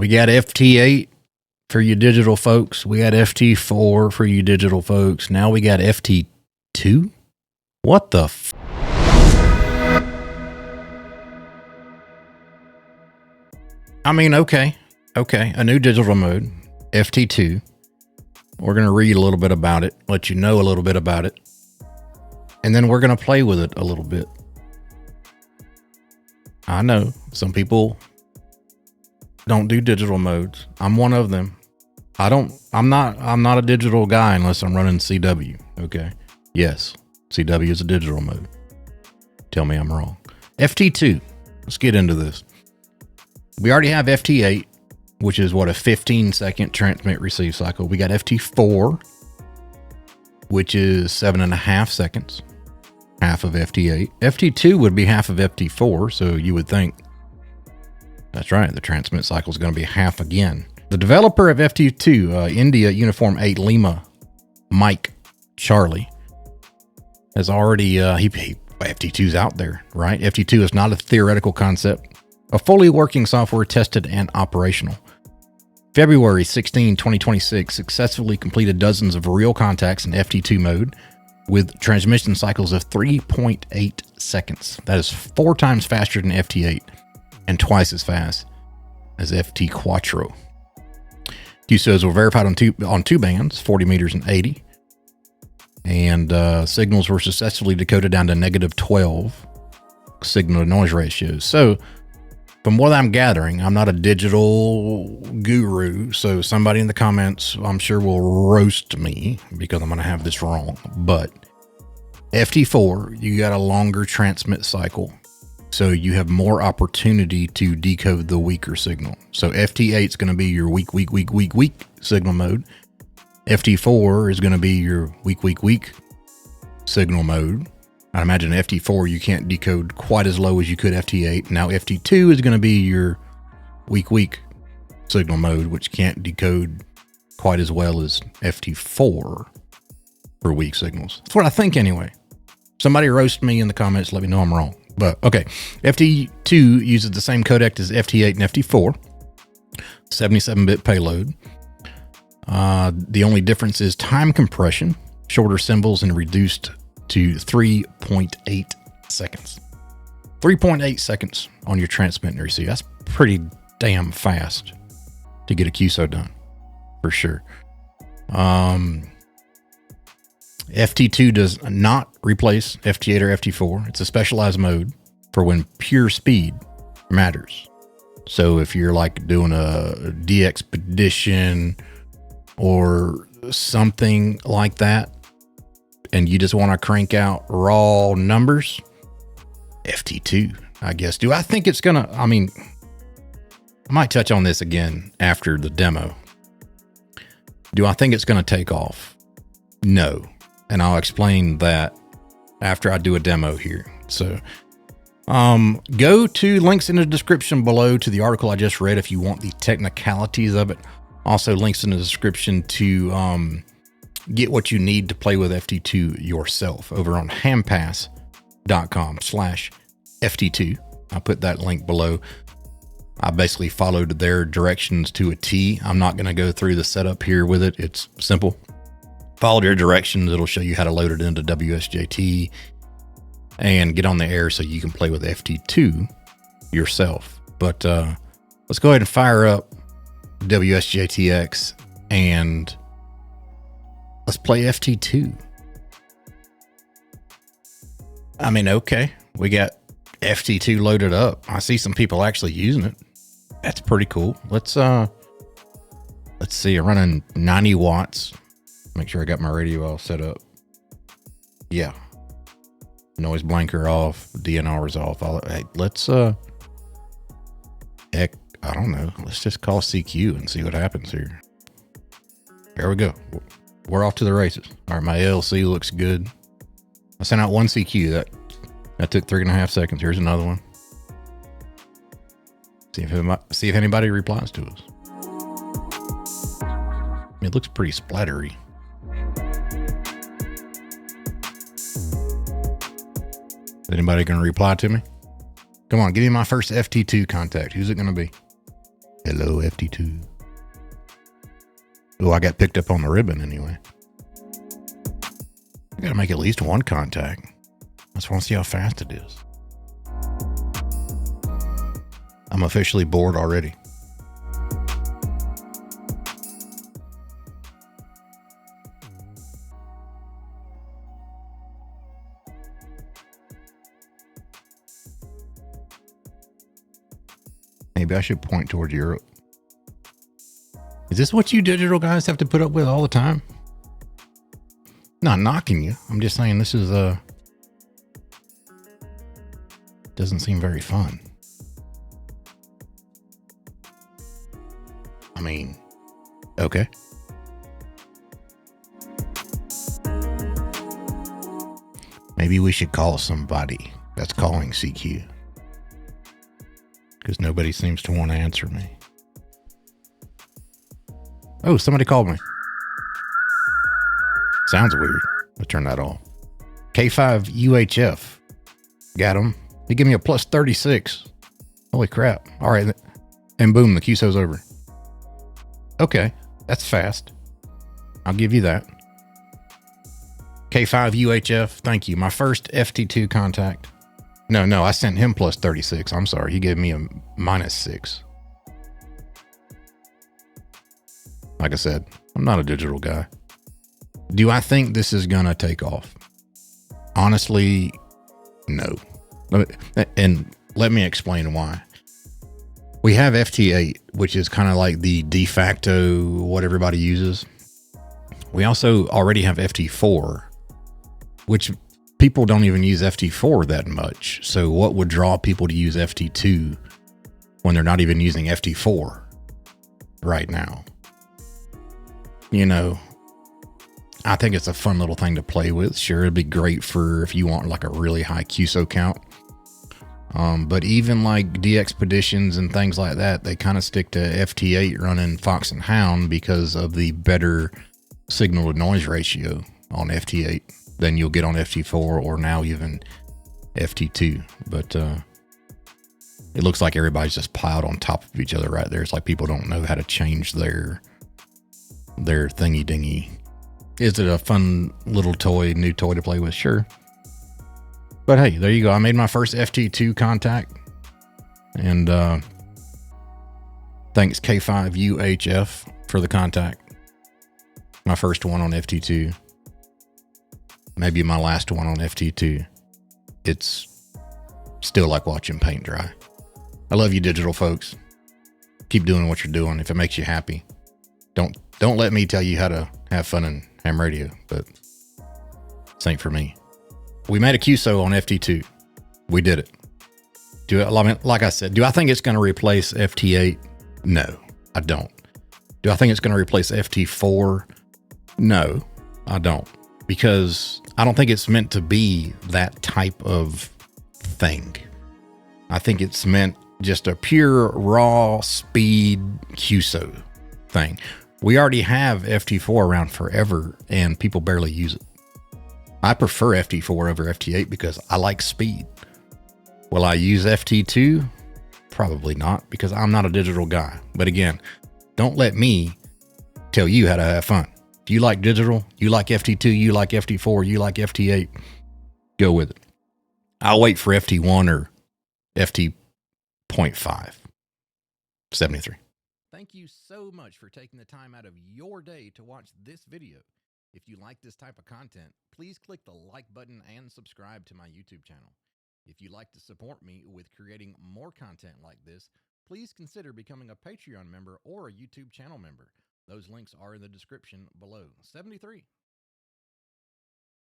We got FT8 for you digital folks. We got FT4 for you digital folks. Now we got FT2. What the f? I mean, okay. A new digital mode, FT2. We're going to read a little bit about it, let you know a little bit about it, and then we're going to play with it a little bit. I know some people don't do digital modes. I'm one of them. I'm not a digital guy unless I'm running CW. Okay. Yes. CW is a digital mode. Tell me I'm wrong. FT2. Let's get into this. We already have FT8, which is what, a 15-second transmit receive cycle. We got FT4, which is 7.5 seconds, half of FT8. FT2 would be half of FT4, so you would think, that's right, the transmit cycle is going to be half again. The developer of FT2, India Uniform 8 Lima, Mike Charlie, has already, FT2's out there, right? FT2 is not a theoretical concept. A fully working software tested and operational. February 16, 2026 successfully completed dozens of real contacts in FT2 mode with transmission cycles of 3.8 seconds. That is 4 times faster than FT8 and twice as fast as FT Quattro. QSOs were verified on two bands, 40 meters and 80. And signals were successfully decoded down to -12 signal to noise ratios. So, from what I'm gathering, I'm not a digital guru, so somebody in the comments, I'm sure, will roast me because I'm going to have this wrong. But FT4, you got a longer transmit cycle, so you have more opportunity to decode the weaker signal. So FT8 is going to be your weak signal mode. FT4 is going to be your weak signal mode. I imagine FT4 you can't decode quite as low as you could FT8. Now FT2 is going to be your weak signal mode, which can't decode quite as well as FT4 for weak signals. That's what I think anyway. Somebody roast me in the comments, let me know I'm wrong. But okay, FT2 uses the same codec as FT8 and FT4, 77-bit payload. The only difference is time compression, shorter symbols, and reduced to 3.8 seconds. 3.8 seconds on your transmit and receive. That's pretty damn fast to get a QSO done, for sure. FT2 does not replace FT8 or FT4. It's a specialized mode for when pure speed matters. So if you're like doing a de-expedition or something like that, and you just want to crank out raw numbers, FT2, I guess. Do I think it's going to, I might touch on this again after the demo. Do I think it's going to take off? No. And I'll explain that after I do a demo here. So go to links in the description below to the article I just read if you want the technicalities of it. Also links in the description to get what you need to play with FT2 yourself over on hampass.com/FT2. I put that link below. I basically followed their directions to a T. I'm not going to go through the setup here with it. It's simple. Follow their directions. It'll show you how to load it into WSJT and get on the air so you can play with FT2 yourself. But let's go ahead and fire up WSJTX and let's play FT2. Okay, we got FT2 loaded up. I see some people actually using it. That's pretty cool. Let's see, I'm running 90 watts. Make sure I got my radio all set up. Yeah. Noise blanker off, DNR is off. Hey, let's I don't know. Let's just call CQ and see what happens here. There we go. We're off to the races. All right, my LC looks good. I sent out one CQ. That took 3.5 seconds. Here's another one. See if anybody replies to us. It looks pretty splattery. Is anybody going to reply to me? Come on, give me my first FT2 contact. Who's it going to be? Hello, FT2. Oh, I got picked up on the ribbon anyway. I gotta make at least one contact. I just want to see how fast it is. I'm officially bored already. Maybe I should point towards Europe. Is this what you digital guys have to put up with all the time? Not knocking you. I'm just saying this is doesn't seem very fun. I mean, okay. Maybe we should call somebody that's calling CQ. Because nobody seems to want to answer me. Oh, somebody called me. Sounds weird. I'll turn that off. K5 UHF. Got him. He gave me a plus 36. Holy crap. All right. And boom, the QSO's over. Okay. That's fast. I'll give you that. K5 UHF. Thank you. My first FT2 contact. No, I sent him plus 36. I'm sorry. He gave me a minus 6. Like I said, I'm not a digital guy. Do I think this is going to take off? Honestly, no. And let me explain why. We have FT8, which is kind of like the de facto what everybody uses. We also already have FT4, which people don't even use FT4 that much. So what would draw people to use FT2 when they're not even using FT4 right now? You know, I think it's a fun little thing to play with. Sure, it'd be great for if you want like a really high QSO count. But even like DXpeditions and things like that, they kind of stick to FT8 running Fox and Hound because of the better signal to noise ratio on FT8 than you'll get on FT4 or now even FT2. But it looks like everybody's just piled on top of each other right there. It's like people don't know how to change their thingy dingy. Is it a fun little toy, new toy to play with? Sure. But hey, there you go. I made my first FT2 contact. And thanks K5 UHF for the contact. My first one on FT2. Maybe my last one on FT2. It's still like watching paint dry. I love you digital folks. Keep doing what you're doing if it makes you happy. Don't let me tell you how to have fun in ham radio, but this ain't for me. We made a QSO on FT2. We did it. Like I said, do I think it's going to replace FT8? No, I don't. Do I think it's going to replace FT4? No, I don't. Because I don't think it's meant to be that type of thing. I think it's meant just a pure raw speed QSO thing. We already have FT4 around forever and people barely use it. I prefer FT4 over FT8 because I like speed. Will I use FT2? Probably not, because I'm not a digital guy. But again, don't let me tell you how to have fun. If you like digital, you like FT2, you like FT4, you like FT8, go with it. I'll wait for FT1 or FT.5. 73. Thank you so much for taking the time out of your day to watch this video. If you like this type of content, please click the like button and subscribe to my YouTube channel. If you'd like to support me with creating more content like this, please consider becoming a Patreon member or a YouTube channel member. Those links are in the description below. 73.